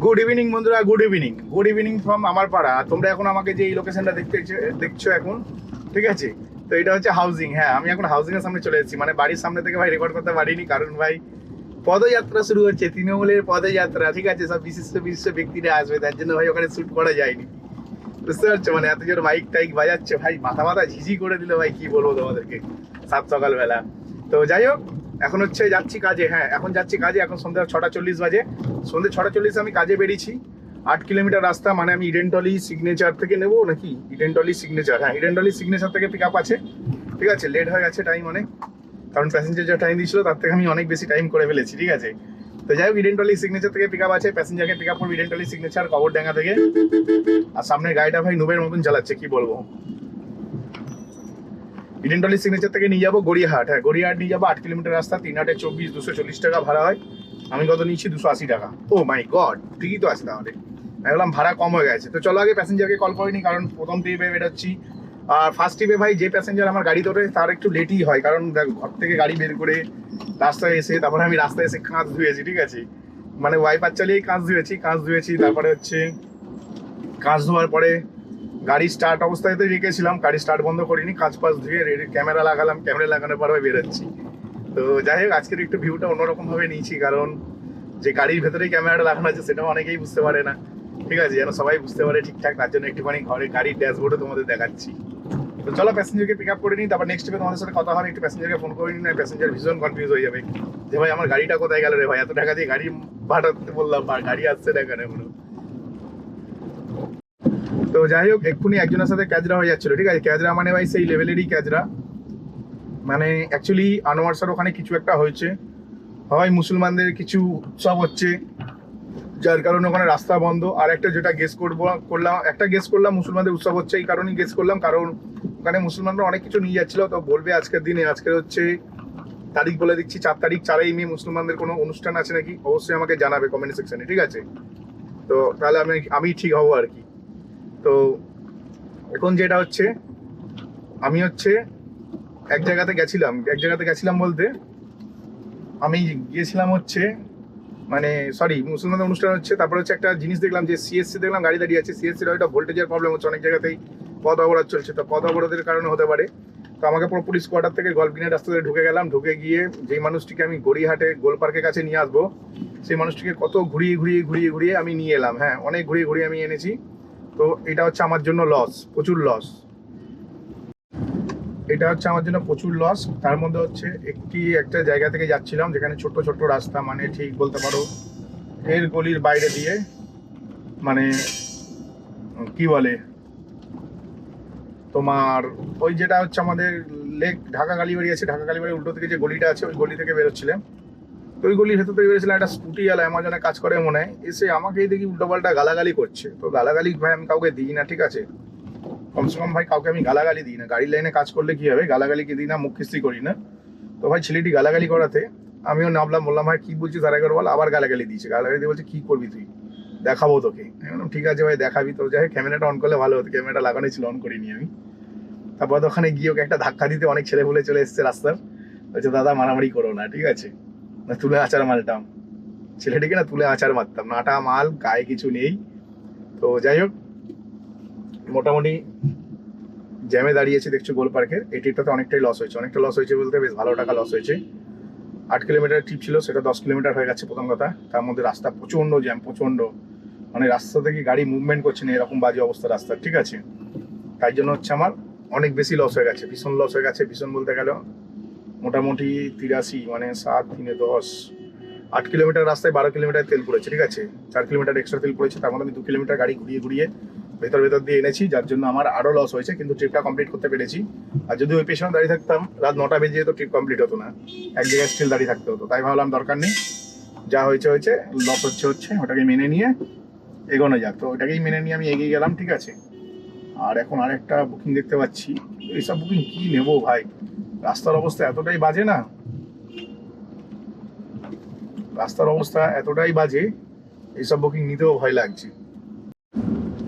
Good evening বন্ধুরা, good evening from আমার পাড়া। তোমরা এখন আমাকে যে এই লোকেশনটা দেখছো এখন, ঠিক আছে? তো এটা হচ্ছে হাউজিং। হ্যাঁ, আমি এখন হাউজিং এর সামনে চলে এসেছি, মানে বাড়ির সামনে থেকে ভাই রেকর্ড করতে পারিনি, কারণ ভাই পদযাত্রা শুরু হচ্ছে, তৃণমূলের পদযাত্রা, ঠিক আছে? সব বিশিষ্ট বিশিষ্ট ব্যক্তিরা আসবে, তার জন্য ভাই ওখানে শুট করা যায়নি, বুঝতে পারছো? মানে এত জোর মাইক টাইক বাজাচ্ছে ভাই, মাথা মাথা ঝিঝি করে দিল ভাই, কি বলবো তোমাদেরকে সাত সকালবেলা। তো যাই হোক, এখন হচ্ছে যাচ্ছি কাজে। হ্যাঁ, এখন যাচ্ছি কাজে। এখন সন্ধ্যা 6:40 বাজে। সন্ধ্যে 6:40 আমি কাজে বেরিয়েছি। 8 কিলোমিটার রাস্তা, মানে আমি ইডেনটলি সিগনেচার থেকে নেবো নাকি ইডেনটলি সিগনেচার, হ্যাঁ ইডেনটলি সিগনেচার থেকে পিক আপ আছে, ঠিক আছে? লেট হয়ে গেছে টাইম অনেক, কারণ প্যাসেঞ্জার যা টাইম দিয়েছিল তার থেকে আমি অনেক বেশি টাইম করে ফেলেছি, ঠিক আছে? তো যাই হোক, ইডেনটলি সিগনেচার থেকে পিক আপ আছে, প্যাসেঞ্জারকে পিক আপ করবো ইডেনটলি সিগনেচার কবরডাঙ্গা থেকে। আর সামনের গাড়িটা ভাই নুবের মতন চালাচ্ছে, কি বলবো। ইডেনটলি সিগনেচার থেকে নিয়ে যাবো গড়িয়াহাট। হ্যাঁ, গড়িয়াহাট নিয়ে যাবো, 8 কিলোমিটার রাস্তা, 3/8 = 240 টাকা ভাড়া হয়। আমি কত নিচ্ছি? 280 টাকা। ও মাই গড, ঠিকই তো আছে তাহলে। আমি বললাম ভাড়া কম হয়ে গেছে। তো চলো আগে প্যাসেঞ্জারকে কল করিনি, কারণ প্রথম ট্রিপে বেরোচ্ছি। আর ফার্স্ট ট্রিপে ভাই যে প্যাসেঞ্জার আমার গাড়ি ধরে তার একটু লেটই হয়, কারণ দেখ ঘর থেকে গাড়ি বের করে রাস্তায় এসে, তারপরে আমি রাস্তায় এসে কাঁচ ধুয়েছি, ঠিক আছে? মানে ওয়াইপার চালিয়েই কাঁচ ধুয়েছি। তারপরে হচ্ছে কাঁচ ধোয়ার পরে গাড়ি স্টার্ট অবস্থায় রেখেছিলাম, গাড়ি স্টার্ট বন্ধ করিনি, কাঁচ পাশ ধুয়ে ক্যামেরা লাগালাম, ক্যামেরা লাগানোর পর বেরোচ্ছি। তো যাই হোক, আজকের একটু ভিউটা অন্যরকম ভাবে নিয়েছি, কারণ যে গাড়ির ভেতরেই ক্যামেরাটা লাগানো আছে সেটাও অনেকেই বুঝতে পারে না, ঠিক আছে? যেন সবাই বুঝতে পারে ঠিকঠাক, তার জন্য একটুখানি ঘরে গাড়ির ড্যাশবোর্ডে তোমাদের দেখাচ্ছি। তো চলো প্যাসেঞ্জারকে পিক আপ করে নিই, তারপর নেক্সট স্টেপে তোমাদের সাথে কথা হবে। একটু প্যাসেঞ্জারকে ফোন করে নিই, না প্যাসেঞ্জার ভীষণ কনফিউজ হয়ে যাবে যে ভাই আমার গাড়িটা কোথায় গেল রে ভাই, এত টাকা দিয়ে গাড়ি ভাড়াতে বললাম, গাড়ি আসছে না কেন এখনো। তো যাই হোক, এক্ষুনি একজনের সাথে ক্যাজরা হয়ে যাচ্ছিল, ঠিক আছে? ক্যাজরা মানে ভাই সেই লেভেলেরই ক্যাজরা, মানে অ্যাকচুয়ালি আনোয়ার স্যার ওখানে কিছু একটা হয়েছে, হয় মুসলমানদের কিছু উৎসব হচ্ছে, যার কারণে ওখানে রাস্তা বন্ধ। আর একটা যেটা গেস করলাম মুসলমানদের উৎসব হচ্ছে, এই কারণেই গেস করলাম, কারণ ওখানে মুসলমানরা অনেক কিছু নিয়ে যাচ্ছিল। তো বলবে আজকের দিনে, আজকে হচ্ছে তারিখ বলে দিচ্ছি, 4 তারিখ, 4ই মে মুসলমানদের কোনো অনুষ্ঠান আছে নাকি, অবশ্যই আমাকে জানাবে কমেন্ট সেকশনে, ঠিক আছে? তো তাহলে আমি ঠিক হবো আর কি। তো এখন যেটা হচ্ছে, আমি হচ্ছে এক জায়গাতে গেছিলাম বলতে আমি গিয়েছিলাম হচ্ছে, মানে সরি, মুসলমানদের অনুষ্ঠান হচ্ছে। তারপরে হচ্ছে একটা জিনিস দেখলাম যে সিএসসি দেখলাম গাড়ি দাঁড়িয়ে আছে, সিএসসির হয়তো ভোল্টেজের প্রবলেম হচ্ছে, অনেক জায়গাতেই পথ অবরোধ চলছে। তো পথ অবরোধের কারণে হতে পারে। তো আমাকে পুরো পুলিশ কোয়ার্টার থেকে গল্ফগ্রিনের রাস্তা ধরে ঢুকে গেলাম, ঢুকে গিয়ে যেই মানুষটিকে আমি গড়িয়াহাটে গোল পার্কের কাছে নিয়ে আসবো, সেই মানুষটিকে কত ঘুরিয়ে আমি নিয়ে এলাম। হ্যাঁ, অনেক ঘুরিয়ে আমি এনেছি। তো এটা হচ্ছে আমার জন্য লস, প্রচুর লস। এটা হচ্ছে আমার জন্য প্রচুর লস। তার মধ্যে হচ্ছে একটা জায়গা থেকে যাচ্ছিলাম যেখানে ছোট্ট ছোট্ট রাস্তা, মানে ঠিক বলতে পারো এর গলির বাইরে দিয়ে, মানে কি বলে তোমার, ওই যেটা হচ্ছে আমাদের লেক ঢাকা কালীবাড়ি আছে, ঢাকা কালীবাড়ির উল্টো থেকে যে গলিটা আছে, ওই গলি থেকে বেরোচ্ছিলাম। তো ওই গলির ভেতর থেকে বেরোচ্ছিলাম, একটা স্কুটিওয়ালা অ্যামাজনে কাজ করে মনে হয়, এসে আমাকেই দেখি উল্টোপাল্টা গালাগালি করছে। তো গালাগালি ভাই আমি কাউকে দিই না, ঠিক আছে? কমসে কম ভাই কাউকে আমি গালাগালি দিই না, গাড়ির লাইনে কাজ করলে কি হবে, গালাগালি কি দিই না, মুখ কিস্তি করি না। তো ভাই ছেলেটি গালাগালি করাতে আমিও নামলাম, বললাম ভাই কি বলছিস আরেকবার বল। আবার গালাগালি দিয়েছে, গালাগালি দিয়ে বলছে কি করবি তুই, দেখাবো তোকে। আমি বললাম ঠিক আছে ভাই দেখাবি। তো যাই হোক, ক্যামেরাটা অন করলে ভালো হতো, ক্যামেরাটা লাগানোই ছিল, অন করিনি আমি। তারপর ওখানে গিয়ে ওকে একটা ধাক্কা দিতে অনেক ছেলে বলে চলে এসছে রাস্তার, বলছে দাদা মারামারি করো না, ঠিক আছে? না তুলে আচার মারতাম ছেলেটিকে, না তুলে আচার মারতাম, নাটা মাল, গায়ে কিছু নেই। তো যাই হোক, মোটামুটি জ্যামে দাঁড়িয়েছে দেখছো গোল পার্কের। এই ট্রিপটাতে অনেকটা লস হয়েছে বলতে বেশ ভালো টাকা লস হয়েছে। 8 কিলোমিটার ট্রিপ ছিল, সেটা 10 কিলোমিটার হয়ে গেছে প্রথম কথা। তার মধ্যে রাস্তা প্রচন্ড জ্যাম, মানে রাস্তা থেকে গাড়ি মুভমেন্ট করছে না, এরকম বাজে অবস্থা রাস্তার, ঠিক আছে? তাই জন্য হচ্ছে আমার অনেক বেশি লস হয়ে গেছে, ভীষণ লস হয়ে গেছে। ভীষণ বলতে গেল মোটামুটি 83, মানে 7 3 10, 8 কিলোমিটার রাস্তায় 12 কিলোমিটার তেল পড়েছে, ঠিক আছে? 4 কিলোমিটার এক্সট্রা তেল পড়েছে, তার মধ্যে আমি 2 কিলোমিটার গাড়ি ঘুরিয়ে ভেতর দিয়ে এনেছি, যার জন্য আমার আরো লস হয়েছে। কিন্তু ট্রিপটা কমপ্লিট করতে পেরেছি। আর যদি ওই পেছনে দাঁড়িয়ে থাকতাম, রাত 9টা বেজে যেত, ট্রিপ কমপ্লিট হতো না, এক জায়গায় স্টিল দাঁড়িয়ে থাকতে হতো। তাই ভাবলাম দরকার নেই, যা হয়েছে লস হচ্ছে, ওটাকে মেনে নিয়ে এগোনো যাক। তো ওটাকেই মেনে নিয়ে আমি এগিয়ে গেলাম, ঠিক আছে? আর এখন আরেকটা বুকিং দেখতে পাচ্ছি, এইসব বুকিং কি নেবো ভাই, রাস্তার অবস্থা এতটাই বাজে, এইসব বুকিং নিতেও ভয় লাগছে।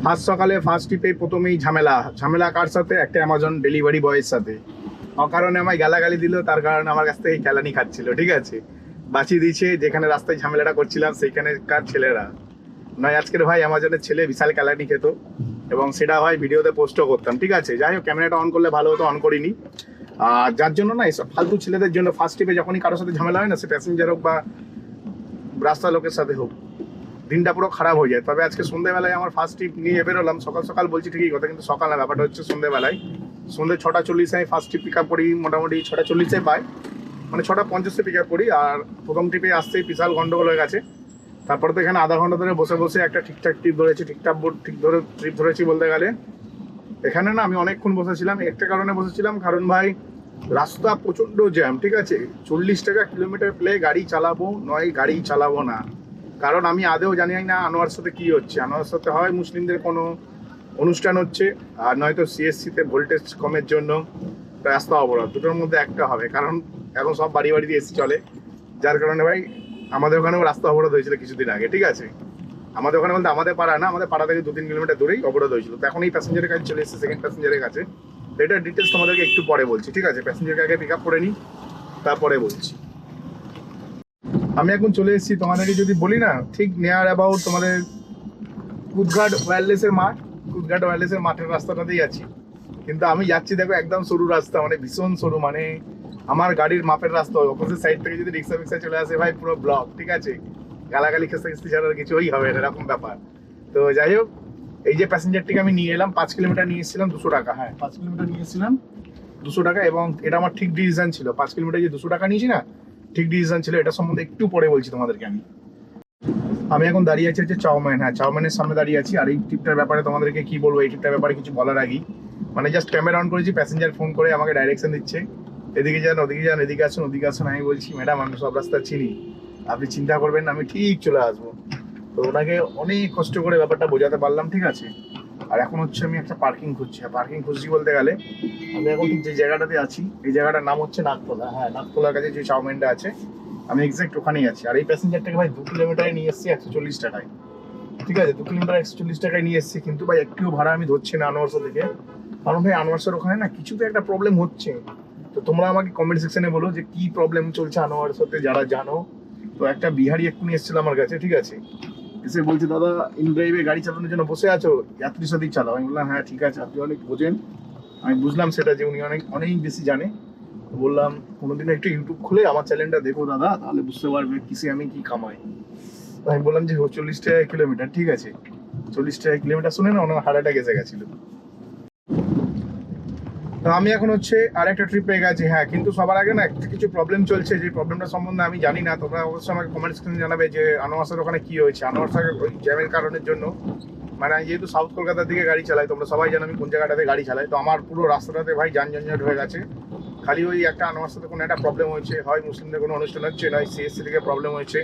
ফার্স্ট সকালে ফার্স্ট ট্রিপে প্রথমেই ঝামেলা কার সাথে? একটা অ্যামাজন ডেলিভারি বয়ের সাথে। অকারণে আমায় গালাগালি দিল, তার কারণে আমার কাছ থেকে কেলানি খাচ্ছিল, ঠিক আছে? বাঁচিয়ে দিয়েছে যেখানে রাস্তায় ঝামেলাটা করছিলাম সেইখানে কার ছেলেরা। নয় আজকের ভাই অ্যামাজনের ছেলে বিশাল ক্যালারি খেত, এবং সেটা ভাই ভিডিওতে পোস্টও করতাম। ঠিক আছে, যাই হোক, ক্যামেরাটা অন করলে ভালো হতো, অন করিনি। আর যার জন্য না এসব ফালতু ছেলেদের জন্য ফার্স্ট ট্রিপে যখনই কারোর সাথে ঝামেলা হয় না, সে প্যাসেঞ্জার হোক বা রাস্তার লোকের সাথে হোক, দিনটা পুরো খারাপ হয়ে যায়। তবে আজকে সন্ধ্যেবেলায় আমার ফার্স্ট ট্রিপ নিয়ে বেরোলাম, সকাল সকাল বলছি ঠিকই কথা, কিন্তু সকাল না, ব্যাপারটা হচ্ছে সন্ধ্যেবেলায়। সন্ধ্যে 6:40 আমি ফার্স্ট ট্রিপ পিক আপ করি, মোটামুটি 6:40 পাই, মানে 6:50 পিক আপ করি। আর প্রথম ট্রিপে আসতেই বিশাল গন্ডগোল হয়ে গেছে। তারপরে তো এখানে আধা ঘন্টা ধরে বসে বসে একটা ঠিকঠাক ট্রিপ ধরেছি, ট্রিপ ধরেছি বলতে গেলে। এখানে না আমি অনেকক্ষণ বসেছিলাম, একটা কারণে বসেছিলাম, কারণ ভাই রাস্তা প্রচণ্ড জ্যাম। ঠিক আছে, 40 টাকা কিলোমিটার প্লে গাড়ি চালাবো নয় গাড়ি চালাবো না, কারণ আমি আদেও জানি না আনোয়ার সাথে কি হচ্ছে। আনোয়ার সাথে হয় মুসলিমদের কোনো অনুষ্ঠান হচ্ছে, আর নয়তো সিএসসিতে ভোল্টেজ কমের জন্য রাস্তা অবরোধ, দুটোর মধ্যে একটা হবে। কারণ এখন সব বাড়ি বাড়ি দিয়ে এসি চলে, যার কারণে ভাই আমাদের ওখানেও রাস্তা অবরোধ হয়েছিল কিছুদিন আগে। ঠিক আছে, আমাদের ওখানে বলতে আমাদের পাড়া না, আমাদের পাড়া থেকে 2-3 কিলোমিটার দূরেই অবরোধ হয়েছিল। তো এখন এই প্যাসেঞ্জারের কাছে চলে এসেছে, সেকেন্ড প্যাসেঞ্জারের কাছে। এটা ডিটেলস তোমাদেরকে একটু পরে বলছি। ঠিক আছে, প্যাসেঞ্জারকে আগে পিক আপ করে নিই, তারপরে বলছি। আমি এখন চলে এসেছি, তোমাদেরকে যদি বলি না, ঠিক নিয়ার অ্যাবাউট তোমাদের কুদঘাট ওয়্যারলেসের মাঠ, কুদঘাট ওয়্যারলেসের মাঠের রাস্তাটাতেই আছি। কিন্তু আমি যাচ্ছি দেখো একদম সরু রাস্তা, মানে ভীষণ সরু, মানে আমার গাড়ির মাপের রাস্তা। অপোজিট সাইড থেকে যদি রিক্সা ফিক্সা চলে আসে ভাই পুরো ব্লক। ঠিক আছে, গালাগালি খেস্তা খেস্তি ছাড়া কিছুই হবে না, এরকম ব্যাপার। তো যাই হোক, এই যে প্যাসেঞ্জারটিকে আমি নিয়ে এলাম, 5 কিলোমিটার নিয়ে এসেছিলাম 200 টাকা। হ্যাঁ, 5 কিলোমিটার নিয়ে এসেছিলাম 200 টাকা, এবং এটা আমার ঠিক ডিসিশন ছিল। 5 কিলোমিটার যে 200 টাকা নিয়েছি না, ঠিক ডিসিশন ছিল। এটা সম্বন্ধে একটু পরে বলছি তোমাদেরকে। আমি এখন দাঁড়িয়ে আছি হচ্ছে চাউমিন, হ্যাঁ চাউমিনের সামনে দাঁড়িয়ে আছি। আর এই ট্রিপটার ব্যাপারে তোমাদেরকে কি বলবো, এই ট্রিপটার ব্যাপারে কিছু বলার আগেই, মানে জাস্ট ক্যামেরা অন করেছি, প্যাসেঞ্জার ফোন করে আমাকে ডাইরেকশন দিচ্ছে, এদিকে যান, ওদিকে যান, এদিকে আসুন, ওদিকে আসুন। আমি বলছি ম্যাডাম আমি সব রাস্তা চিনি, আপনি চিন্তা করবেন না, আমি ঠিক চলে আসবো। তো ওনাকে অনেক কষ্ট করে ব্যাপারটা বোঝাতে পারলাম। ঠিক আছে, আর এখন হচ্ছে আমি একটা পার্কিং খুঁজছি। পার্কিং খুঁজছি বলতে গেলে আমি এখন ঠিক যে জায়গাটাতে আছি, এই জায়গাটার নাম হচ্ছে নাকতলা। হ্যাঁ, নাকতলার কাছে যে চাউমিনটা আছে, আমি এক্সাক্ট ওখানেই আছি। আর এই প্যাসেঞ্জারটাকে ভাই 2 কিলোমিটারে নিয়ে এসেছি 140 টাকায়। ঠিক আছে, 2 কিলোমিটার 140 টাকায় নিয়ে এসেছি, কিন্তু ভাই একটু ভাড়া আমি ধরছি না আনোয়ারসা থেকে। কারণ ভাই আনোয়ারসার ওখানে না কিছু তো একটা প্রবলেম হচ্ছে। তো তোমরা আমাকে কমেন্ট সেকশনে বলো যে কি প্রবলেম চলছে আনোয়ারসাতে, যারা জানো। তো একটা বিহারি এক্ষুনি এসেছিল আমার কাছে। ঠিক আছে, এসে বলছে দাদা ইন ড্রাইভে গাড়ি চালানোর জন্য বসে আছো, যাত্রীর সাথেই চালাও। আমি বললাম হ্যাঁ ঠিক আছে, আপনি অনেক বোঝেন। আমি বুঝলাম সেটা যে উনি অনেক অনেক বেশি জানে। বললাম কোনোদিন একটু ইউটিউব খুলে আমার চ্যানেলটা দেখো দাদা, তাহলে বুঝতে পারবে কিসে আমি কি কামাই। আমি বললাম যে 40 টাকা কিলোমিটার। ঠিক আছে, 40 টাকা কিলোমিটার শুনে না ওনার হার্ট অ্যাটাক এসে গেছিল। তো আমি এখন হচ্ছে আর একটা ট্রিপ পেয়ে গেছি। হ্যাঁ, কিন্তু সবার আগে না কিছু প্রবলেম চলছে, যে প্রবলেমটা সম্বন্ধে আমি জানি না। তোমরা অবশ্যই আমাকে কমেন্ট সেকশনে জানাবে যে আনোয়ারসার ওখানে কি হয়েছে। আনোয়ারসার ওই জ্যামের কারণের জন্য, মানে আমি যেহেতু সাউথ কলকাতার দিকে গাড়ি চালাই, তোমরা সবাই জানো আমি কোন জায়গাটাতে গাড়ি চালাই, তো আমার পুরো রাস্তাটাতে ভাই যানজট হয়ে গেছে। খালি ওই একটা আনোয়ারসাতে কোনো একটা প্রবলেম হয়েছে, হয় মুসলিমদের কোনো অনুষ্ঠান হচ্ছে, নয় সিএসসি থেকে প্রবলেম হয়েছে,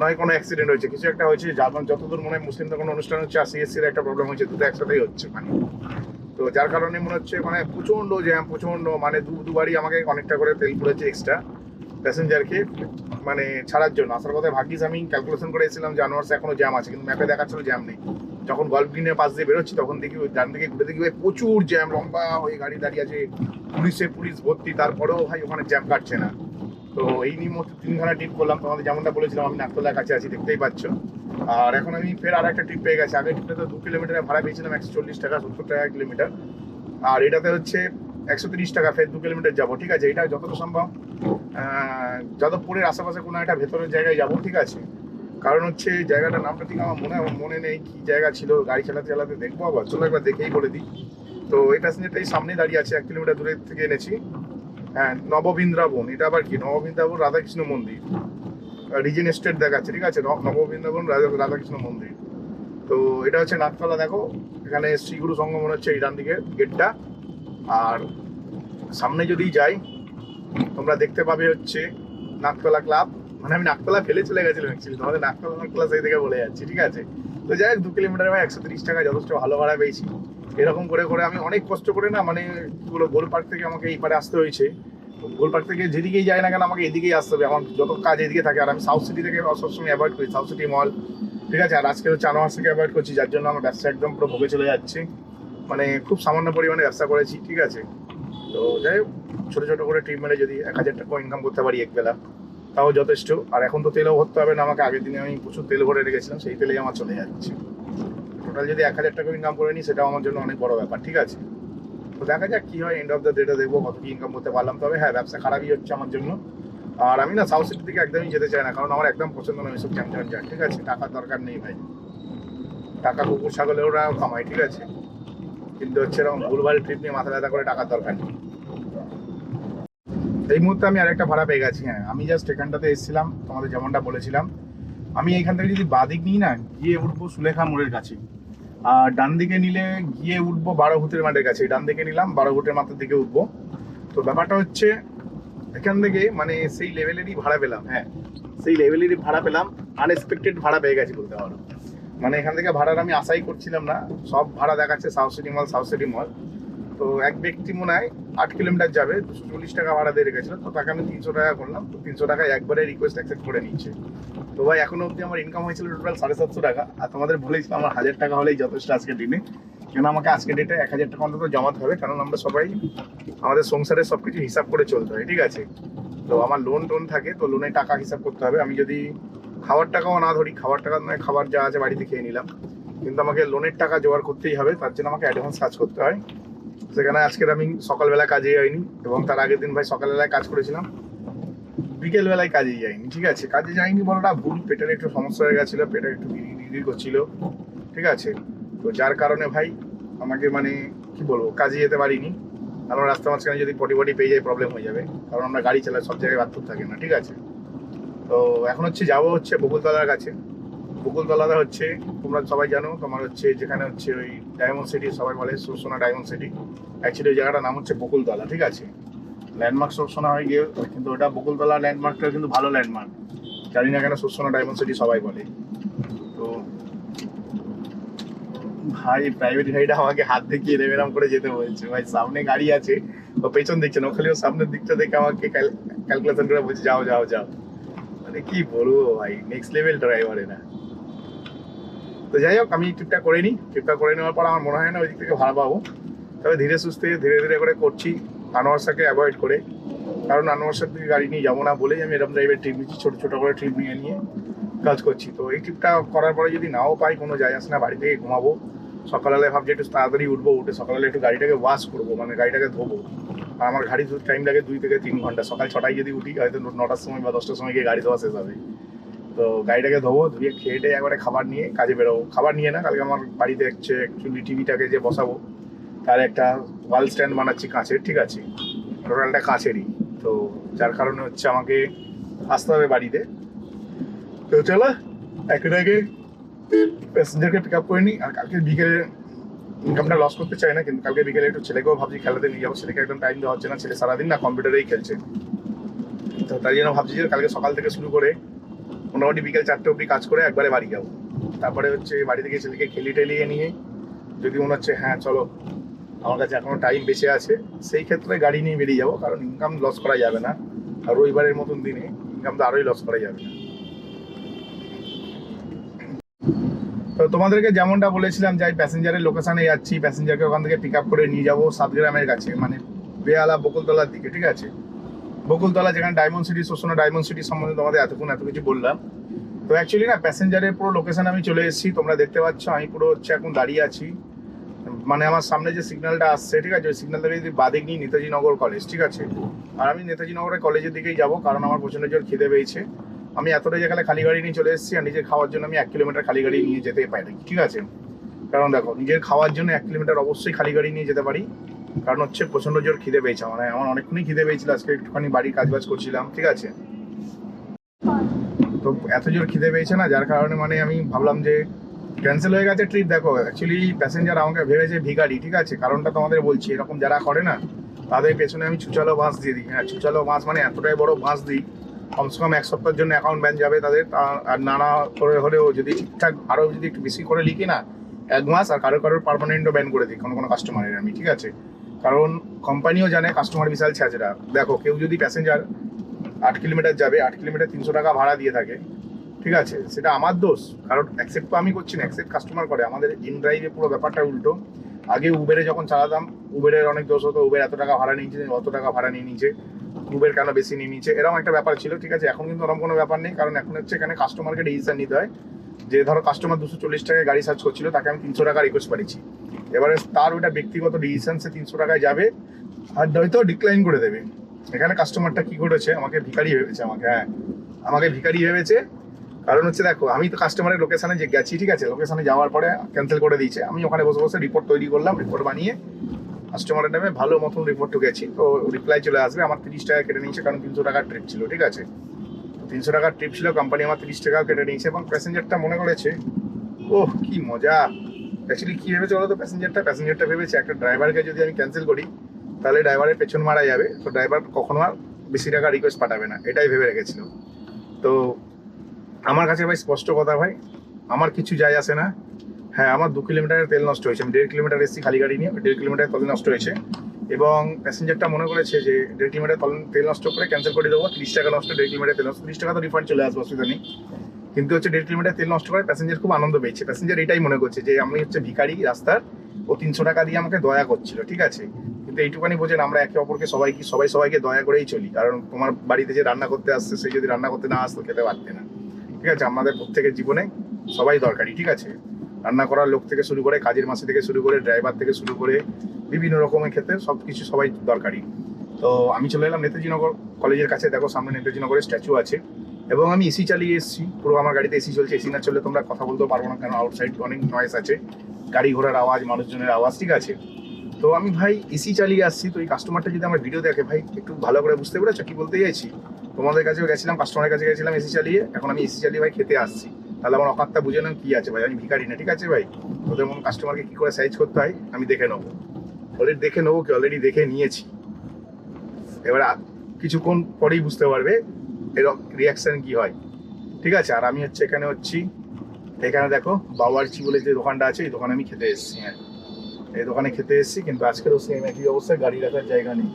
নয় কোনো অ্যাক্সিডেন্ট হয়েছে, কিছু একটা হয়েছে। যতদূর মনে হয় মুসলিমদের কোনো অনুষ্ঠান হচ্ছে আর সিএসসির একটা প্রবলেম হয়েছে, দুটো একসাথেই হচ্ছে মানে। তো যার কারণে মনে হচ্ছে মানে প্রচণ্ড জ্যাম, প্রচণ্ড, মানে দুবারই আমাকে অনেকটা করে তেল পড়েছে এক্সট্রা প্যাসেঞ্জারকে মানে ছাড়ার জন্য। আসার কথা ভাগ্যিস আমি ক্যালকুলেশন করে এসেছিলাম যে আনোয়ারসে এখনো জ্যাম আছে, কিন্তু ম্যাপে দেখাচ্ছিল জ্যাম নেই। যখন গল্ফ গ্রিনের পাশ দিয়ে বেরোচ্ছি তখন দেখি ওই ডান দিকে ঘুরে দেখি ভাই প্রচুর জ্যাম, লম্বা হয়ে গাড়ি দাঁড়িয়ে আছে, পুলিশ ভর্তি, তারপরেও ভাই ওখানে জ্যাম কাটছে না। তো এই নিয়ে মতো 3 ঘন্টা ট্রিপ করলাম, তোমাদের যেমনটা বলেছিলাম আমি নাকতলার কাছে আছি, দেখতেই পাচ্ছ। আর এখন আমি ফের আর একটা ট্রিপ পেয়ে গেছি। আগের ট্রিপে তো 2 কিলোমিটারে ভাড়া পেয়েছিলাম 140 টাকা, 70 টাকা কিলোমিটার। আর এটাতে হচ্ছে 130 টাকা, ফের 2 কিলোমিটার যাবো। ঠিক আছে, এটা যতটা সম্ভব যাদবপুরের আশেপাশে কোনো একটা ভেতরের জায়গায় যাবো। ঠিক আছে, কারণ হচ্ছে জায়গাটার নামটা ঠিক আমার মনে নেই কি জায়গা ছিল, গাড়ি চালাতে চালাতে দেখবো, আবার চলো একবার দেখেই বলে দিই। তো এই প্যাসেঞ্জারটাই সামনে দাঁড়িয়ে আছে, 1 কিলোমিটার দূরে থেকে এনেছি। হ্যাঁ, নববৃন্দাবন। এটা আবার কি? নববৃন্দাবন রাধাকৃষ্ণ মন্দির, রিজেন এস্টেট দেখাচ্ছে। ঠিক আছে, নববৃন্দাবন রাধাকৃষ্ণ মন্দির। তো এটা হচ্ছে নাকতলা। দেখো এখানে শ্রীগুরু সংঘ মনে হচ্ছে এই ডান দিকে গেটটা। আর সামনে যদি যাই তোমরা দেখতে পাবে হচ্ছে নাকতলা ক্লাব। মানে আমি নাকতলা ফেলে চলে গেছিলাম অ্যাকচুয়ালি, তোমাদের নাকতলা সেই থেকে বলে যাচ্ছি। ঠিক আছে, তো যাই হোক 2 কিলোমিটার ভাই 130 টাকা যথেষ্ট ভালো ভাড়া পেয়েছি। এরকম করে করে আমি অনেক কষ্ট করে না, মানে কি বলবো, গোল পার্ক থেকে আমাকে এই পারে আসতে হয়েছে। গোল পার্ক থেকে যেদিকেই যাই না কেন আমাকে এদিকেই আসতে হবে, আমার যত কাজ এদিকে থাকে। আর আমি সাউথ সিটি থেকে সবসময় অ্যাভয়েড করি, সাউথ সিটি মল। ঠিক আছে, আর আজকে হচ্ছে আনোয়ার থেকে অ্যাভয়েড করছি, যার জন্য আমার ব্যবসা একদম পুরো ভোগে চলে যাচ্ছে। মানে খুব সামান্য পরিমাণে ব্যবসা করেছি। ঠিক আছে, তো যাই হোক ছোটো ছোটো করে ট্রিপ মেরে যদি 1000 টাকা ইনকাম করতে পারি একবেলা, তাও যথেষ্ট। আর এখন তো তেলও ভরতে হবে না আমাকে, আগের দিনে আমি প্রচুর তেল ভরে রেখেছিলাম, সেই তেলেই আমার চলে যাচ্ছে। টোটাল যদি 1,000 টাকা ইনকাম করে নিই সেটাও আমার জন্য অনেক বড় ব্যাপার, ঠিক আছে। তো দেখা যাক কি হয়, এন্ড অফ দ্য ডেটা দেখবো কত কি ইনকাম করতে পারলাম। তবে হ্যাঁ, ব্যবসা খারাপই হচ্ছে আমার জন্য। আর আমি না সাউথ সিটির দিকে একদমই যেতে চাই না, কারণ আমার একদম পছন্দ নয় এসব ঝঞ্ঝাট, ঠিক আছে। টাকার দরকার নেই ভাই, টাকা কুকুর ছাগলে ওরা কামায়, ঠিক আছে, কিন্তু হচ্ছে এরকম ভুলভাল ট্রিপ নিয়ে মাথা ব্যথা করে টাকার দরকার নেই। এই মুহূর্তে আমি আরেকটা ভাড়া পেয়ে গেছি। হ্যাঁ, আমি জাস্ট এখানটাতে এসেছিলাম তোমাদের যেমনটা বলেছিলাম। আমি এইখান থেকে যদি বাদিক নিই না, গিয়ে উঠবো সুলেখা মোড়ের কাছে, আর ডান দিকে নিলে গিয়ে উঠবো 12 ভূতের মাঠের কাছে। ডান দিকে নিলাম 12 ভূতের মাঠের দিকে উঠবো। তো ব্যাপারটা হচ্ছে এখান থেকে মানে সেই লেভেলেরই ভাড়া পেলাম। হ্যাঁ, সেই লেভেলেরই ভাড়া পেলাম, আনএক্সপেক্টেড ভাড়া পেয়ে গেছি বলতে পারো। মানে এখান থেকে ভাড়ার আমি আশাই করছিলাম না। সব ভাড়া দেখাচ্ছে সাউথ সিটি মল, সাউথ সিটি মল। তো এক ব্যক্তি মনে হয় 8 কিলোমিটার যাবে, 240 টাকা ভাড়া দিয়ে রেখেছিল। তো তাকে আমি 300 টাকা করলাম, তো 300 টাকায় একবারে রিকোয়েস্ট অ্যাকসেপ্ট করে নিচ্ছে। তো ভাই এখনো অবধি আমার ইনকাম হয়েছিল টোটাল 750 টাকা। আর তোমাদের বলেছিলাম আমার 1000 টাকা হলেই যথেষ্ট আজকের দিনে, কেন আমাকে আজকের ডেটে 1000 টাকা অন্তত জমাতে হবে, কারণ আমরা সবাই আমাদের সংসারের সবকিছু হিসাব করে চলতে হয়, ঠিক আছে। তো আমার লোন টোন থাকে, তো লোনের টাকা হিসাব করতে হবে। আমি যদি খাওয়ার টাকাও না ধরি, খাওয়ার টাকা নয়, খাবার যা আছে বাড়িতে খেয়ে নিলাম, কিন্তু আমাকে লোনের টাকা জোগাড় করতেই হবে। তার জন্য আমাকে অ্যাডভান্স কাজ করতে হয়। সেখানে আজকের আমি সকালবেলা কাজে যাইনি, এবং তার আগের দিন ভাই সকালবেলায় কাজ করেছিলাম, বিকেলবেলায় কাজে যাইনি, ঠিক আছে। কাজে যাইনি বলাটা ভুল, পেটের একটু সমস্যা হয়ে গেছিলো, পেটে একটু বিড়ি করছিল, ঠিক আছে। তো যার কারণে ভাই আমাকে মানে কি বলবো, কাজে যেতে পারিনি। কারণ রাস্তার মাঝখানে যদি পটি পেয়ে যায় প্রবলেম হয়ে যাবে, কারণ আমরা গাড়ি চালাই, সব জায়গায় বাথরুম থাকে না, ঠিক আছে। তো এখন হচ্ছে যাবো হচ্ছে বকুলতলার কাছে। বকুলতলাটা হচ্ছে তোমরা সবাই জানো, তোমার হচ্ছে যেখানে হচ্ছে ওই ডায়মন্ড সিটি সবাই বলে, সোনা ডায়মন্ড সিটি। অ্যাকচুয়ালি ওই জায়গাটার নাম হচ্ছে বকুলতলা, ঠিক আছে। ল্যান্ডমার্ক শোনা হয় গিয়ে, কিন্তু ওটা বকুলতলা ল্যান্ডমার্কটা কিন্তু ভালো ল্যান্ডমার্ক। জানি না কেন সোনা ডায়মন্ড সিটি সবাই বলে। তো ভাই প্রাইভেট গাড়িটা আমাকে হাত দেখিয়ে এরম করে যেতে বলছে। ভাই সামনে গাড়ি আছে, ও পেছন দেখছে না, ও খালি ও সামনের দিকটা দেখে আমাকে ক্যালকুলেশন করে বলছে যাও যাও যাও। মানে কি বলবো ভাই, নেক্সট লেভেল ড্রাইভার এরা। তো যাই হোক, আমি ট্রিপটা করে নিই। ট্রিপটা করে নেওয়ার পর আমার মনে হয় না ওই দিক থেকে ভাড়া পাবো। তবে ধীরে সুস্থে ধীরে ধীরে করে করছি, আনোয়ারসাকে অ্যাভয়েড করে। কারণ আনোয়ারসার দিকে গাড়ি নিয়ে যাবো না বলেই আমি এরকম টাইপের ট্রিপ নিচ্ছি, ছোটো ছোটো করে ট্রিপ নিয়ে নিয়ে কাজ করছি। তো এই ট্রিপটা করার পরে যদি নাও পাই, কোনো যায় আসে না, বাড়ি থেকে ঘুমাবো। সকালবেলায় ভাবছি একটু তাড়াতাড়ি উঠবো, উঠে সকালে একটু গাড়িটাকে ওয়াশ করবো, মানে গাড়িটাকে ধোবো। আর আমার গাড়ি টাইম লাগে 2 থেকে 3 ঘন্টা। সকাল 6টায় যদি উঠি, হয়তো 9টার সময় বা 10টার সময় গিয়ে গাড়ি ধোয়া শেষ হবে। তো গাড়িটাকে ধোবো, ধুয়ে খেয়ে টেয়ে একবারে খাবার নিয়ে কাজে বেরোবো। খাবার নিয়ে না, কালকে আমার বাড়িতে হচ্ছে অ্যাকচুয়ালি টিভিটাকে যে বসাবো, তার একটা ওয়াল স্ট্যান্ড বানাচ্ছি কাঁচের, ঠিক আছে। টোটালটা কাঁচেরই। তো যার কারণে হচ্ছে আমাকে আসতে হবে বাড়িতে। তো চলো একে একে প্যাসেঞ্জারকে পিক আপ করে নিই। আর কালকে বিকেলে ইনকামটা লস করতে চাই না, কিন্তু কালকে বিকেলে একটু ছেলেকেও ভাবছি খেলাতে নিয়ে যাবো। ছেলেকে একদম টাইম দেওয়া হচ্ছে না, ছেলে সারাদিন না কম্পিউটারেই খেলছে। তো তাই জন্য ভাবছি যে কালকে সকাল থেকে শুরু করে মোটামুটি বিকেল 4টে অবধি কাজ করে একবারে বাড়ি যাবো। তারপরে হচ্ছে বাড়ি থেকে ছেলেকে টেলিয়ে নিয়ে, যদি মনে হচ্ছে হ্যাঁ চলো আমার কাছে এখনো টাইম বেঁচে আছে, সেই ক্ষেত্রে গাড়ি নিয়ে বেরিয়ে যাবো। কারণ ইনকাম লস করা যাবে না, আর রবিবারের মতন দিনে ইনকাম তো আরোই লস করা যাবে না। তো তোমাদেরকে যেমনটা বলেছিলাম যে প্যাসেঞ্জারের লোকেশনে যাচ্ছি, প্যাসেঞ্জারকে ওখান থেকে পিক আপ করে নিয়ে যাবো সাতগ্রামের কাছে, মানে বেহালা বকুলতলার দিকে, ঠিক আছে। বকুলতলা যেখানে ডায়মন্ড সিটি, সোনা ডায়মন্ড সিটি সম্বন্ধে তোমাদের এতক্ষণ এত কিছু বললাম। তো অ্যাকচুয়ালি না প্যাসেঞ্জারের পুরো লোকেশন আমি চলে এসেছি, তোমরা দেখতে পাচ্ছ। আমি পুরো হচ্ছে এখন দাঁড়িয়ে আছি, মানে আমার সামনে যে সিগন্যালটা আসছে, ঠিক আছে, ওই সিগন্যাল থেকে যদি বাদিক নিই নেতাজি নগর কলেজ, ঠিক আছে। আর আমি নেতাজি নগরের কলেজের দিকেই যাবো, কারণ আমার প্রচন্ড জোর খিদে পেয়েছে। আমি এতটাই যেখানে খালি গাড়ি নিয়ে চলে এসেছি, আর নিজের খাওয়ার জন্য আমি 1 কিলোমিটার খালি গাড়ি নিয়ে যেতে পারি, ঠিক আছে। কারণ দেখো, নিজের খাওয়ার জন্য 1 কিলোমিটার অবশ্যই খালি গাড়ি নিয়ে যেতে পারি, কারণ হচ্ছে প্রচন্ড জোর খিদে পেয়েছে। মানে আমার অনেকক্ষণই খিদে পেয়েছিল, আজকে একটুখানি বাড়ির কাজবাজ করছিলাম, ঠিক আছে। তো এত জোর খিদে পেয়েছে না, যার কারণে মানে আমি ভাবলাম যে ক্যান্সেল হয়ে গেছে ট্রিপ। দেখো অ্যাকচুয়ালি প্যাসেঞ্জার আমাকে ভেবেছে ভিখারি, ঠিক আছে। কারণটা তোমাদের বলছি, এরকম যারা করে না তাদের পেছনে আমি ছুচালো বাঁশ দিয়ে দিই। হ্যাঁ, ছুচালো বাঁশ মানে এতটাই বড় বাঁশ দিই, কমসে কম 1 সপ্তাহের জন্য অ্যাকাউন্ট ব্যান যাবে তাদের। আর নানা করে হলেও যদি ঠিকঠাক আরও যদি একটু বেশি করে লিখি না, 1 মাস। আর কারোর পার্মানেন্টও ব্যান করে দিই কোনো কাস্টমারের আমি, ঠিক আছে। কারণ কোম্পানিও জানে কাস্টমার বিশাল ছ্যাঁচড়া। দেখো কেউ যদি প্যাসেঞ্জার 8 কিলোমিটার যাবে, 8 কিলোমিটার 300 টাকা ভাড়া দিয়ে থাকে, ঠিক আছে, সেটা আমার দোষ। কারণ অ্যাকসেপ্ট তো আমি করছি না, অ্যাকসেপ্ট কাস্টমার করে। আমাদের ইন ড্রাইভে পুরো ব্যাপারটা উল্টো। আগে উবেরে যখন চালাতাম, উবেরের অনেক দোষ হতো, উবের এত টাকা ভাড়া নিয়েছে, অত টাকা ভাড়া নিয়ে নিয়েছে। ক্রুবের কেন বেশি নিয়ে নিচ্ছে, এরকম একটা ব্যাপার ছিল। ঠিক আছে, এখন কিন্তু ওরকম কোনো ব্যাপার নেই, কারণ এখন হচ্ছে এখানে কাস্টমারকে ডিসিশন নিতে হয়। যে ধরো কাস্টমার 240 টাকায় গাড়ি সার্চ করছিল, তাকে আমি 300 টাকা রিকোয়েস্ট করেছি, এবারে তার ওটা ব্যক্তিগত ডিসিশন, সে 300 টাকায় যাবে আর হয়তো ডিক্লাইন করে দেবে। এখানে কাস্টমারটা কি করেছে, আমাকে ভিখারি ভেবেছে, আমাকে ভিখারি ভেবেছে। কারণ হচ্ছে দেখো, আমি তো কাস্টমারের লোকেশনে যে গেছি, ঠিক আছে, লোকেশনে যাওয়ার পরে ক্যান্সেল করে দিয়েছে, আমি ওখানে বসে বসে রিপোর্ট তৈরি করলাম, রিপোর্ট বানিয়ে কাস্টমারের নামে ভালো মতন রিপোর্ট ঢুকেছি, তো রিপ্লাই চলে আসবে। আমার 30 টাকা কেটে নিয়েছে, কারণ 300 টাকার ট্রিপ ছিল। ঠিক আছে, 300 টাকার ট্রিপ ছিল, কোম্পানি আমার 30 টাকাও কেটে নিয়েছে, এবং প্যাসেঞ্জারটা মনে করেছে ওহ কি মজা। অ্যাকচুয়ালি কি ভেবেছে বলো তো, প্যাসেঞ্জারটা ভেবেছে একটা ড্রাইভারকে যদি আমি ক্যান্সেল করি তাহলে ড্রাইভারের পেছন মারা যাবে, তো ড্রাইভার কখনো আর বেশি টাকা রিকোয়েস্ট পাঠাবে না, এটাই ভেবে রেখেছিল। তো আমার কাছে ভাই স্পষ্ট কথা ভাই, আমার কিছু যায় আসে না। হ্যাঁ, আমার 2 কিলোমিটারের তেল নষ্ট হয়েছে, আমি 1.5 কিলোমিটার এসেছি খালি গাড়ি নিয়ে, 1.5 কিলোমিটার তেল নষ্ট হয়েছে, এবং প্যাসেঞ্জারটা মনে করেছে যে 1.5 কিলোমিটার তেল নষ্ট করে ক্যান্সেল করে দেবো, 30 টাকা নষ্ট, 1.5 কিলোমিটার তেল নষ্ট, 30 টাকা তো রিফান্ড চলে আসবে, অসুবিধা নেই। কিন্তু হচ্ছে 1.5 কিলোমিটার তেল নষ্ট করে প্যাসেঞ্জার খুব আনন্দ পেয়েছে, প্যাসেঞ্জার এটাই মনে করছে যে আমি হচ্ছে ভিখারি রাস্তার, ও 300 টাকা দিয়ে আমাকে দয়া করছিল। ঠিক আছে, কিন্তু এইটুখানি বোঝেন, আমরা একে অপরকে সবাইকে দয়া করেই চলি, কারণ তোমার বাড়িতে যে রান্না করতে আসছে, সে যদি রান্না করতে না আসতো খেতে পারতে না। ঠিক আছে, আমাদের প্রত্যেকের জীবনে সবাই দরকারি। ঠিক আছে, রান্না করার লোক থেকে শুরু করে, কাজের মাসি থেকে শুরু করে, ড্রাইভার থেকে শুরু করে, বিভিন্ন রকমের ক্ষেত্রে সবকিছু সবাই দরকারি। তো আমি চলে এলাম নেতাজি নগর কলেজের কাছে, দেখো সামনে নেতাজি নগরের স্ট্যাচু আছে, এবং আমি এসি চালিয়ে এসেছি পুরো, আমার গাড়িতে এসি চলছে, এসি না চললে তোমরা কথা বলতেও পারবো না, কেন আউটসাইড অনেক নয়েজ আছে, গাড়ি ঘোড়ার আওয়াজ, মানুষজনের আওয়াজ। ঠিক আছে, তো আমি ভাই এসি চালিয়ে আসছি, তো এই কাস্টমারটা যদি আমার ভিডিও দেখে ভাই, একটু ভালো করে বুঝতে পেরেছো কি বলতে চাইছি। তোমাদের কাছেও গেছিলাম, কাস্টমারের কাছে গেছিলাম এসি চালিয়ে, এখন আমি এসি চালিয়ে ভাই খেতে আসছি, তাহলে আমার অকাতটা বুঝে নাও কি আছে ভাই, আমি ভিখারি না। ঠিক আছে ভাই, ওদের মন কাস্টমারকে কি করে সাইজ করতে হয় আমি দেখে নেবো, অলরেডি দেখে নিয়েছি। এবার কিছুক্ষণ পরেই বুঝতে পারবে এর রিয়াকশন কি হয়। ঠিক আছে, আর আমি হচ্ছে এখানে দেখো বাওয়ার্চি বলে যে দোকানটা আছে, এই দোকানে আমি খেতে এসেছি। হ্যাঁ, এই দোকানে খেতে এসেছি, কিন্তু আজকেরও সেম একই অবস্থায়, গাড়ি রাখার জায়গা নেই,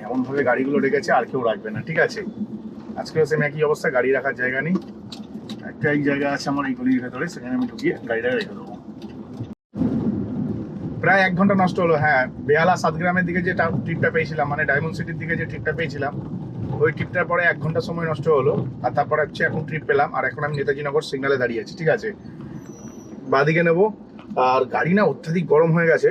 এমনভাবে গাড়িগুলো রেখেছে আর কেউ রাখবে না। ঠিক আছে, আজকেও সেম একই অবস্থা, গাড়ি রাখার জায়গা নেই। একটা জায়গা আছে আমার এই গলির ভেতরে, সেখানে আমি ঢুকিয়ে গাড়িটা রেখে দেবো। প্রায় 1 ঘন্টা নষ্ট হলো। হ্যাঁ, বেহালা সাতগ্রামের দিকে যে ট্রিপটা পেয়েছিলাম, মানে ডায়মন্ড সিটির দিকে যে ট্রিপটা পেয়েছিলাম, ওই ট্রিপটার পরে 1 ঘন্টা সময় নষ্ট হলো। আর তারপর হচ্ছে এখন ট্রিপ পেলাম, আর এখন আমি নেতাজি নগর সিগনালে দাঁড়িয়ে আছি। ঠিক আছে, বাঁদিকে নেবো, আর গাড়ি না অত্যাধিক গরম হয়ে গেছে,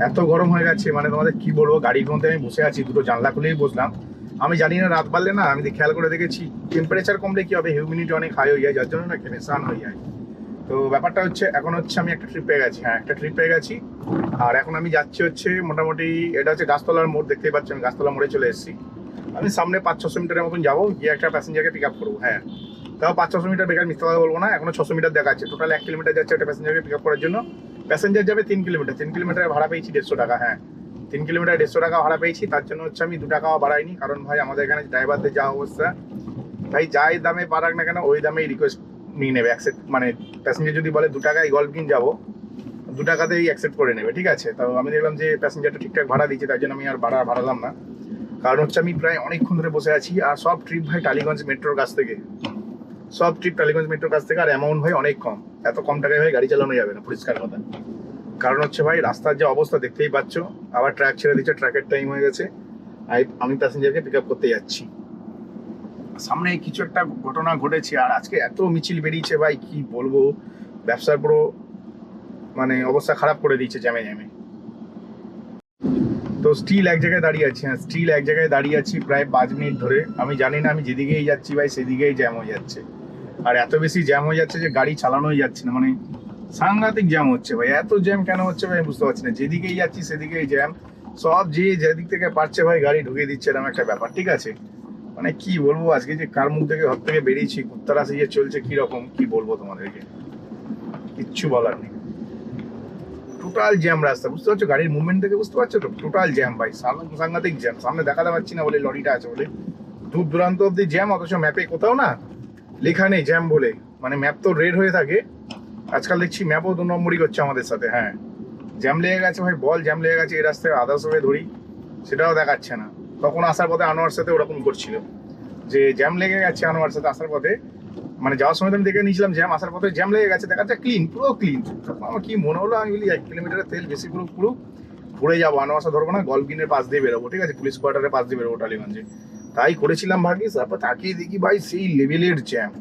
এত গরম হয়ে গেছে মানে তোমাদের কি বলবো। গাড়ির মধ্যে আমি বসে আছি, দুটো জানলা খুলেই বসলাম। আমি জানি না, রাত বাড়লে না, আমি খেয়াল করে দেখেছি টেম্পারেচার কমলে কি হবে, হিউমিডিটি অনেক হাই হয়ে যায়, যার জন্য না সান হয়ে যায়। তো ব্যাপারটা হচ্ছে, এখন হচ্ছে আমি একটা ট্রিপ পেয়ে গেছি, হ্যাঁ একটা ট্রিপ পেয়ে গেছি। আর এখন আমি যাচ্ছি হচ্ছে মোটামুটি, এটা হচ্ছে গাছতলার মোড়, দেখতেই পাচ্ছি আমি গাছতলা মোড়ে চলে এসেছি। আমি সামনে 500-600 মিটারের মতন যাবো, গিয়ে একটা প্যাসেঞ্জারকে পিক আপ করবো। হ্যাঁ, তাও 500-600 মিটার, বেকার মিথ্যা কথা বলবো না, এখনো 600 মিটার দেখাচ্ছে, টোটাল 1 কিলোমিটার যাচ্ছে একটা প্যাসেঞ্জারকে পিক আপ করার জন্য। প্যাসেঞ্জার যাবে 3 কিলোমিটার, 3 কিলোমিটার ভাড়া পেয়েছি 150 টাকা। হ্যাঁ, 3 কিলোমিটার 150 টাকা ভাড়া পেয়েছি, তার জন্য হচ্ছে আমি 2 টাকাও বাড়াইনি, কারণ ভাই আমাদের এখানে ড্রাইভারদের যা অবস্থা, ভাই যাই দামে পারাক না কেন ওই দামেই রিকোয়েস্ট নিয়ে নেবে, অ্যাকসেপ্ট, মানে প্যাসেঞ্জার যদি বলে 2 টাকায় গল্ফকিন যাবো, 2 টাকাতেই অ্যাকসেপ্ট করে নেবে। ঠিক আছে, তো আমি দেখলাম যে প্যাসেঞ্জারটা ঠিকঠাক ভাড়া দিচ্ছে, তার জন্য আমি আর বাড়ালাম না। কারণ হচ্ছে আমি প্রায় অনেকক্ষণ ধরে বসে আছি, আর সব ট্রিপ ভাই টালিগঞ্জ মেট্রোর কাছ থেকে, আর অ্যামাউন্ট ভাই অনেক কম। এত কম টাকায় ভাই গাড়ি চালানো যাবে না, পরিষ্কার কথা। কারণ হচ্ছে ভাই রাস্তার যে অবস্থা দেখতেই পাচ্ছ, আবার ট্র্যাক ছেড়ে দিচ্ছে, ট্র্যাকের টাইম হয়ে গেছে, আমি প্যাসেঞ্জারকে পিক আপ করতে যাচ্ছি। সামনে কিছু একটা ঘটনা ঘটেছে, আর আজকে এত মিছিল বেরিয়েছে ভাই কি বলবো, ব্যবসার পুরো মানে অবস্থা খারাপ করে দিয়েছে জ্যামে। তো স্টিল এক জায়গায় দাঁড়িয়ে আছি, হ্যাঁ স্টিল এক জায়গায় দাঁড়িয়ে আছি প্রায় 5 মিনিট ধরে। আমি জানি না, আমি যেদিকেই যাচ্ছি ভাই সেদিকেই জ্যাম হয়ে যাচ্ছে, আর এত বেশি জ্যাম হয়ে যাচ্ছে যে গাড়ি চালানোই যাচ্ছে না, মানে সাংঘাতিক জ্যাম হচ্ছে ভাই। এত জ্যাম কেন হচ্ছে ভাই বুঝতে পারছি না, যেদিকেই যাচ্ছি সেদিকেই জ্যাম, সব যেদিক থেকে পারছে ভাই গাড়ি ঢুকিয়ে দিচ্ছে, এরকম একটা ব্যাপার। ঠিক আছে, মানে কি বলবো, আজকে যে কার মুখ থেকে ঘর থেকে বেরিয়েছি, কুত্তারা যে চলছে কিরকম, কি বলবো তোমাদেরকে, কিচ্ছু বলার নেই। টোটাল জ্যাম রাস্তা, বুঝতে পারছো, গাড়ির মুভমেন্ট থেকে বুঝতে পারছো তো, টোটাল জ্যাম ভাই, সাংঘাতিক জ্যাম। সামনে দেখাতে পারছি না বলে, লরিটা আছে বলে দূর দূরান্ত অব্দি জ্যাম, অথচ ম্যাপে কোথাও না লেখা নেই জ্যাম বলে, মানে ম্যাপ তো রেড হয়ে থাকে। আজকাল দেখছি ম্যাপও 2 নম্বরই করছে আমাদের সাথে। হ্যাঁ, জ্যাম লেগে গেছে ভাই, বল জ্যাম লেগে গেছে, এই রাস্তায় আদার্স ওয়ে ধরি সেটাও দেখাচ্ছে না। তখন আসার পথে আনোয়ার সাথে ওরকম করছিল যে জ্যাম লেগে গেছে, আনোয়ার সাথে আসার পথে, মানে যাওয়ার সময় আমি দেখে নিয়েছিলাম জ্যাম, আসার পথে জ্যাম লেগে গেছে, দেখা যাচ্ছে ক্লিন, পুরো ক্লিন। আমার কি মনে হলো, আমি বলি 1 কিলোমিটারের তেল বেশি পুরো ঘুরে যাবো, আনোয়াসা ধরবো না, গলফিনের পাশ দিয়ে বেরোবো, ঠিক আছে, পুলিশ কোয়ার্টারের পাশ দিয়ে বেরোবো টালিগঞ্জে। তাই করেছিলাম ভাগ্যিস, তারপর তাকিয়ে দেখি ভাই সেই লেভেলের জ্যাম।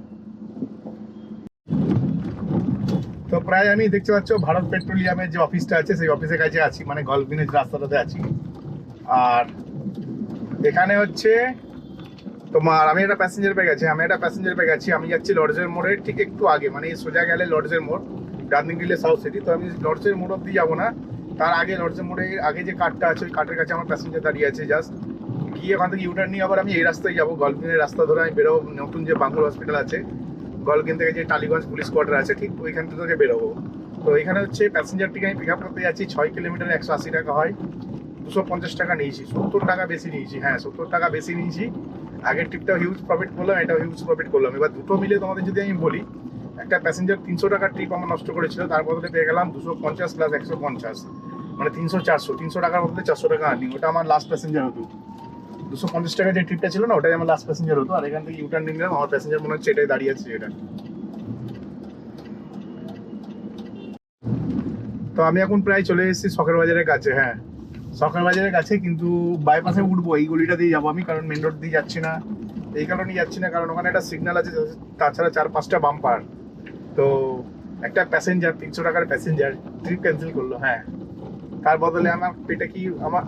তো প্রায় আমি দেখতে পাচ্ছ ভারত পেট্রোলিয়ামের যে অফিসটা আছে সেই অফিসের কাছে আছি, মানে গলফিনের রাস্তাটাতে আছি। আর এখানে হচ্ছে তোমার আমি একটা প্যাসেঞ্জার পেয়ে গেছি, আমি যাচ্ছি লর্ডসের মোড়ের ঠিক একটু আগে, মানে সোজা গেলে লর্ডসের মোড়, ডার্নিং গেলে সাউথ সিটি। তো আমি লর্ডসের মোড় অব্দি যাবো না, তার আগে লর্ডসের মোড়ে আগে যে কার্ডটা আছে ওই কার্ডের কাছে আমার প্যাসেঞ্জার দাঁড়িয়ে আছে। জাস্ট গিয়ে ওখান থেকে ইউটার্ন নিয়ে আবার আমি এই রাস্তায় যাবো, গলফিনের রাস্তা ধরে আমি বেরোবো। নতুন যে বাঙ্গুর হসপিটাল আছে, গলফিন থেকে যে টালিগঞ্জ পুলিশ কোয়ার্টার আছে ঠিক ওইখান থেকে বেরোবো। তো এখানে হচ্ছে প্যাসেঞ্জারটিকে আমি পিক আপ করতে যাচ্ছি, 6 কিলোমিটার 180 টাকা হয়, 250 টাকা নিয়েছি, 70 টাকা বেশি নিয়েছি। হ্যাঁ 70 টাকা বেশি নিয়েছি। আগের ট্রিপটাও হিউজ প্রফিট করলাম, এটাও হিউজ প্রফিট করলাম। এবার দুটো মিলে তোমাদের যদি আমি বলি, একটা প্যাসেঞ্জার 300 টাকার ট্রিপ আমার নষ্ট করেছিল, তার বদলে পেয়ে গেলাম 250 প্লাস 150, মানে 300 400, 300 টাকার বদলে 400 টাকা আর্নিং। ওটা আমার লাস্ট প্যাসেঞ্জার হতো। 250 টাকা যে ট্রিপটা ছিল না, ওটাই আমার লাস্ট প্যাসেঞ্জার হতো। আর এখান থেকে ইউটার্ন নিলাম, আমার প্যাসেঞ্জার মনে হচ্ছে এটাই দাঁড়িয়ে আছে এটা। তো আমি এখন প্রায় চলে এসেছি শখের বাজারের কাছে। হ্যাঁ শখের বাজারের কাছে, কিন্তু বাইপাসে উঠবো, এই গলিটা দিয়ে যাবো আমি, কারণ মেন রোড দিয়ে যাচ্ছি না। এই কারণেই যাচ্ছি না কারণ ওখানে একটা সিগন্যাল আছে, তাছাড়া 4-5টা বাম্পার। তো একটা প্যাসেঞ্জার 300 টাকার প্যাসেঞ্জার ট্রিপ ক্যান্সেল করলো। হ্যাঁ তার বদলে আমার পেটে কি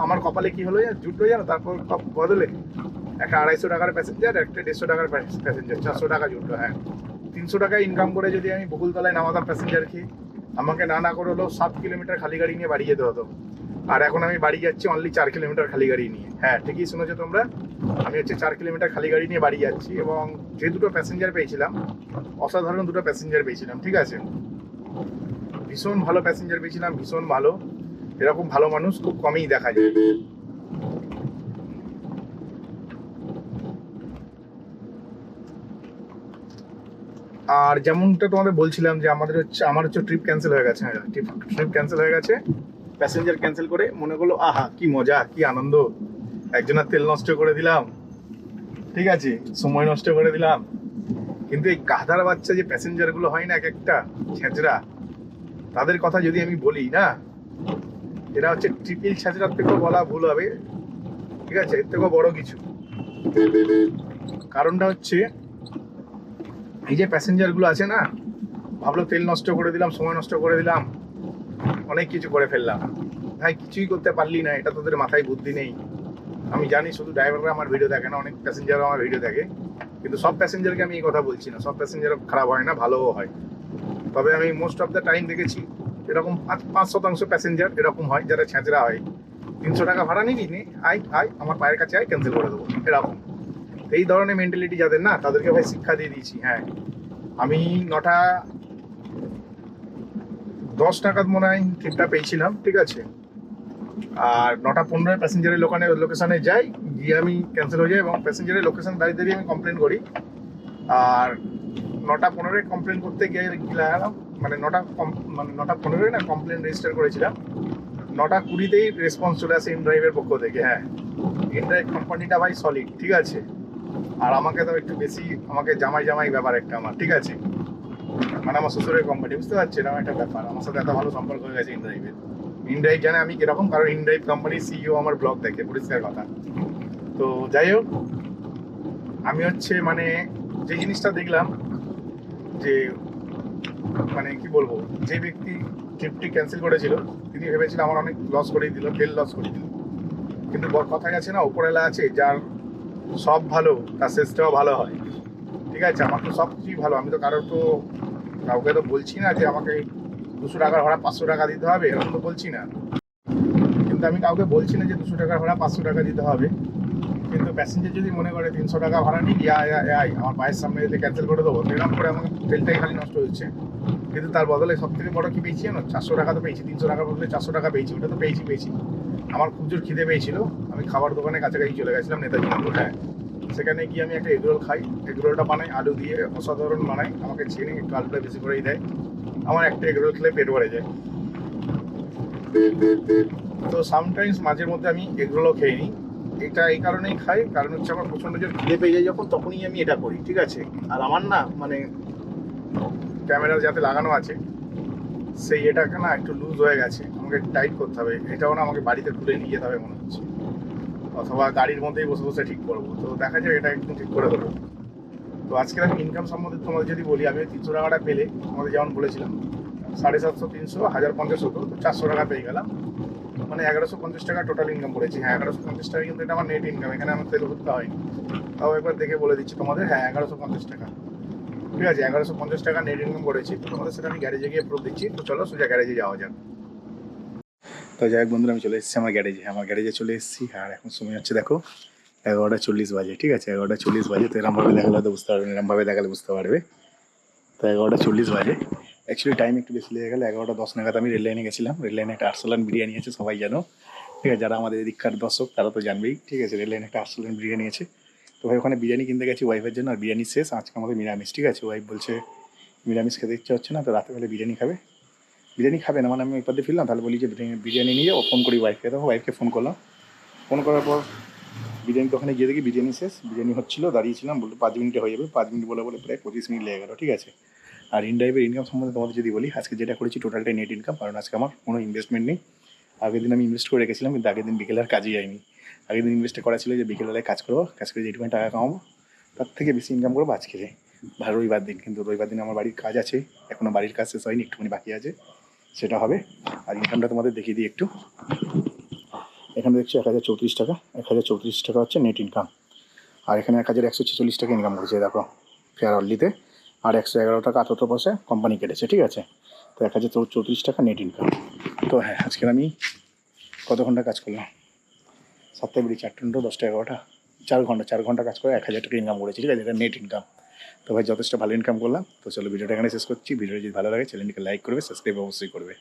আমার কপালে কি হলো জুটলো জানো, তারপর বদলে একটা 250 টাকার প্যাসেঞ্জার, একটা 150 টাকার প্যাসেঞ্জার, 400 টাকা জুটলো। হ্যাঁ 300 টাকা ইনকাম করে যদি আমি বকুলতলায় নামাতাম প্যাসেঞ্জারকে, আমাকে না করে হলেও 7 কিলোমিটার খালি গাড়ি নিয়ে বাড়ি যেতে হতো। আর এখন আমি বাড়ি যাচ্ছি অনলি 4 কিলোমিটার খালি গাড়ি নিয়ে। হ্যাঁ ঠিকই শুনেছো তোমরা, আমি হচ্ছে 4 কিলোমিটার খালি গাড়ি নিয়ে বাড়ি যাচ্ছি। এবং যে দুটো প্যাসেঞ্জার পেয়েছিলাম, অসাধারণ দুটো প্যাসেঞ্জার পেয়েছিলাম, ঠিক আছে, ভীষণ ভালো প্যাসেঞ্জার পেয়েছিলাম, ভীষণ ভালো। এরকম ভালো মানুষ খুব কমই দেখা যায়। আর যেমনটা তোমাদের বলছিলাম যে আমার হচ্ছে ট্রিপ ক্যান্সেল হয়ে গেছে। হ্যাঁ ট্রিপ ক্যান্সেল হয়ে গেছে, প্যাসেঞ্জার ক্যান্সেল করে মনে করলো আহা কি মজা কি আনন্দ, একজনের তেল নষ্ট করে দিলাম, ঠিক আছে, সময় নষ্ট করে দিলাম। কিন্তু এই গাধার বাচ্চা যে প্যাসেঞ্জার গুলো হয় না এক একটা ছেঁচড়া, তাদের কথা যদি আমি বলি না, এরা হচ্ছে ট্রিপল ছেঁচড়ার থেকেও বলা ভুল হবে, ঠিক আছে, এর থেকেও বড় কিছু। কারণটা হচ্ছে এই যে প্যাসেঞ্জার গুলো আছে না, ভাবলো তেল নষ্ট করে দিলাম, সময় নষ্ট করে দিলাম, অনেক কিছু করে ফেললাম। ভাই কিছুই করতে পারলি না, এটা তোদের মাথায় বুদ্ধি নেই। আমি জানি শুধু ড্রাইভাররা আমার ভিডিও দেখে না, অনেক প্যাসেঞ্জার আমার ভিডিও দেখে, কিন্তু সব প্যাসেঞ্জারকে আমি এই কথা বলছি না, সব প্যাসেঞ্জার খারাপ হয় না, ভালোও হয়। তবে আমি মোস্ট অফ দ্য টাইম দেখেছি এরকম 5% প্যাসেঞ্জার এরকম হয় যারা ছেঁচড়া হয়। 300 টাকা ভাড়া নিবি নে, আয় আমার পায়ের কাছে আয়, ক্যান্সেল করে দেবো, এরকম। এই ধরনের মেন্টালিটি যাদের না, তাদেরকে ভাই শিক্ষা দিয়ে দিয়েছি। হ্যাঁ আমি 9:10 নাগাদ মনে হয় ট্রিপটা পেয়েছিলাম, ঠিক আছে, আর 9:15 প্যাসেঞ্জারের লোকেশনে যাই, গিয়ে আমি ক্যান্সেল হয়ে যায় এবং প্যাসেঞ্জারের লোকেশন দাঁড়িয়ে দাঁড়িয়ে আমি কমপ্লেন করি। আর 9:15 কমপ্লেন করতে গিয়ে গেলাম, মানে 9:15 না কমপ্লেন রেজিস্টার করেছিলাম, 9:20তেই রেসপন্স চলে আসে ইনড্রাইভের পক্ষ থেকে। হ্যাঁ ইনড্রাইভ কোম্পানিটা ভাই সলিড, ঠিক আছে, আর আমাকে তো একটু বেশি, আমাকে জামাই ব্যাপার একটা আমার, ঠিক আছে, মানে আমার শ্বশুরের কোম্পানি, বুঝতে পারছি এরকম একটা ব্যাপার। আমার সাথে এত ভালো সম্পর্ক হয়ে গেছে ইনড্রাইভের। ইনড্রাইভ জানে আমি কিরকম, কারণ ইনড্রাইভ কোম্পানির সিইও আমার ব্লগ দেখে, পরিষ্কার কথা। তো যাই হোক, আমি হচ্ছে মানে যে জিনিসটা দেখলাম যে মানে কি বলবো, যে ব্যক্তি ট্রিপটি ক্যান্সেল করেছিল তিনি ভেবেছিল আমার অনেক লস করে দিল, তেল লস করে দিল। কিন্তু কথায় আছে না, উপরেলা আছে, যার সব ভালো তার শেষটাও ভালো হয়, ঠিক আছে। আমার তো সব কিছুই ভালো, আমি তো কাউকে তো বলছি না যে আমাকে 200 টাকার ভাড়া 500 টাকা দিতে হবে, এরকম তো বলছি না। কিন্তু আমি কাউকে বলছি না যে 200 টাকার ভাড়া 500 টাকা দিতে হবে। কিন্তু প্যাসেঞ্জার যদি মনে করে 300 টাকা ভাড়া নিই, আমার পায়ের সামনে যদি ক্যান্সেল করে দেবো, এরকম করে আমাকে তেলটাই খালি নষ্ট হচ্ছে। কিন্তু তার বদলে সব থেকে বড় কি পেয়েছি জানো, 400 টাকা তো পেয়েছি, 300 টাকার বদলে 400 টাকা পেয়েছি, ওটা তো পেয়েছি। আমার খুব জোর খিদে পেয়েছিল, আমি খাবার দোকানে কাছাকাছি চলে গেছিলাম, নেতাজি মোড়। হ্যাঁ সেখানে গিয়ে আমি একটা এগরোল খাই, এগরোলটা বানাই আলু দিয়ে, অসাধারণ বানাই, আমাকে চিনি একটু আলুটা বেশি করেই দেয়, আমার একটা এগরোল খেলে পেট ভরে যায়। তো সামটাইমস মাঝের মধ্যে আমি এগরোলও খেয়ে নিই। এটা এই কারণেই খাই, কারণ হচ্ছে আমার প্রচণ্ড জোর খিদে পেয়ে যায় যখন, তখনই আমি এটা করি, ঠিক আছে। আর আমার না মানে ক্যামেরা যাতে লাগানো আছে সেই এটাকে না একটু লুজ হয়ে গেছে, আমাকে টাইট করতে হবে, এটাও না আমাকে বাড়িতে তুলে নিয়ে যেতে হবে মনে হচ্ছে, অথবা গাড়ির মধ্যেই বসে বসে ঠিক করবো। তো দেখা যাক, এটা একদম ঠিক করে দেবো। তো আজকের আমি ইনকাম সম্বন্ধে তোমাদের যদি বলি, আমি 300 টাকাটা পেলে তোমাদের যেমন বলেছিলাম 750, 300, 1050 হতো, তো 400 টাকা পেয়ে গেলাম, মানে 1150 টাকা টোটাল ইনকাম করেছি। হ্যাঁ, 1150 টাকা, কিন্তু এটা আমার নেট ইনকাম, এখানে আমার তেল ভরতে হয়নি। তাও একবার দেখে বলে দিচ্ছি তোমাদের, হ্যাঁ 1150 টাকা, ঠিক আছে, 1150 টাকা নেট ইনকাম করেছি। তো তোমাদের সেটা আমি গ্যারেজে গিয়ে প্রুফ দিচ্ছি। তো চলো সোজা গ্যারেজে যাওয়া যাক। তো যাই হোক বন্ধুরা, আমি চলে এসেছি আমার গ্যারেজে চলে এসেছি। আর এখন সময় হচ্ছে দেখো 11:40 বাজে, ঠিক আছে, 11:40 বাজে। তো এরমভাবে দেখালে তো বুঝতে পারবে, এরমভাবে দেখালে বুঝতে পারবে। তো 11:40 বাজে, অ্যাকচুয়ালি টাইম একটু বেশি লেগে গেলো। 11:10 নাগাদ আমি রেল লাইনে গেছিলাম। রেল লাইনে একটা আরসালান বিরিয়ানি আছে, সবাই জানো, ঠিক আছে, যারা আমাদের এদিককার দর্শক তারা তো জানবেই, ঠিক আছে। রেল লাইনে একটা আরসালান বিরিয়ানি আছে। তো ভাই ওখানে বিরিয়ানি কিনতে গেছি ওয়াইফের জন্য, আর বিরিয়ানি শেষ, আজকে আমাদের নিরামিষ, ঠিক আছে। ওয়াইফ বলছে নিরামিষ খেতে ইচ্ছা হচ্ছে না, তো রাতেবেলা বিরিয়ানি খাবে। বিরিয়ানি খাবে না মানে আমি একবার দিয়ে ফিরলাম, তাহলে বলি যে বিরিয়ানি নিয়ে যাবো, ফোন করি ওয়াইফকে। তখন ওয়াইফকে ফোন করলাম, ফোন করার পর বিরিয়ানি দোকানে গিয়ে দেখি বিরিয়ানি শেষ। বিরিয়ানি হচ্ছিলো, দাঁড়িয়েছিলাম, বললো 5 মিনিটে হয়ে যাবে। 5 মিনিট বলে বলে প্রায় 25 মিনিট লেগে গেলো, ঠিক আছে। আর ইনড্রাইভের ইনকাম সম্বন্ধে তোমাদের যদি বলি, আজকে যেটা করেছি টোটালটাই নেট ইনকাম, কারণ আজকে আমার কোনো ইনভেস্টমেন্ট নেই। আগের দিন আমি ইনভেস্ট করে রেখেছিলাম, কিন্তু আগের দিন বিকেলে আর কাজে যায়নি। আগের দিন ইনভেস্ট করা ছিল যে বিকেলবেলায় কাজ করবো, কাজ করে যেটুকুনি টাকা কামাবো তার থেকে বেশি ইনকাম করবো আজকে রবিবার দিন। কিন্তু রবিবার দিন আমার বাড়ির কাজ আছে, এখনও বাড়ির কাজ শেষ হয়নি, একটুখানি বাকি আছে, সেটা হবে। আর ইনকামটা তোমাদের দেখিয়ে দিই একটু। এখানে দেখছি 1034 টাকা, 1034 টাকা হচ্ছে নেট ইনকাম। আর এখানে 1146 টাকা ইনকাম করেছে দেখো ফেয়ার অনলিতে। আর 111 টাকা 78 পয়সা কোম্পানি কেটেছে, ঠিক আছে। তো 1034 টাকা নেট ইনকাম। তো হ্যাঁ, আজকের আমি কত ঘন্টা কাজ করলাম, 7টায় বেরিয়ে 4টা 10টা 11টা, 4 ঘন্টা কাজ করে 1000 টাকা ইনকাম করেছি, ঠিক আছে, এটা নেট ইনকাম। তো ভাই যথেষ্ট ভালো ইনকাম করলাম। তো চলো ভিডিওটা এখানে শেষ করছি। ভিডিও যদি ভালো লাগে চ্যানেলটিকে লাইক করবে, সাবস্ক্রাইব অবশ্যই করবে।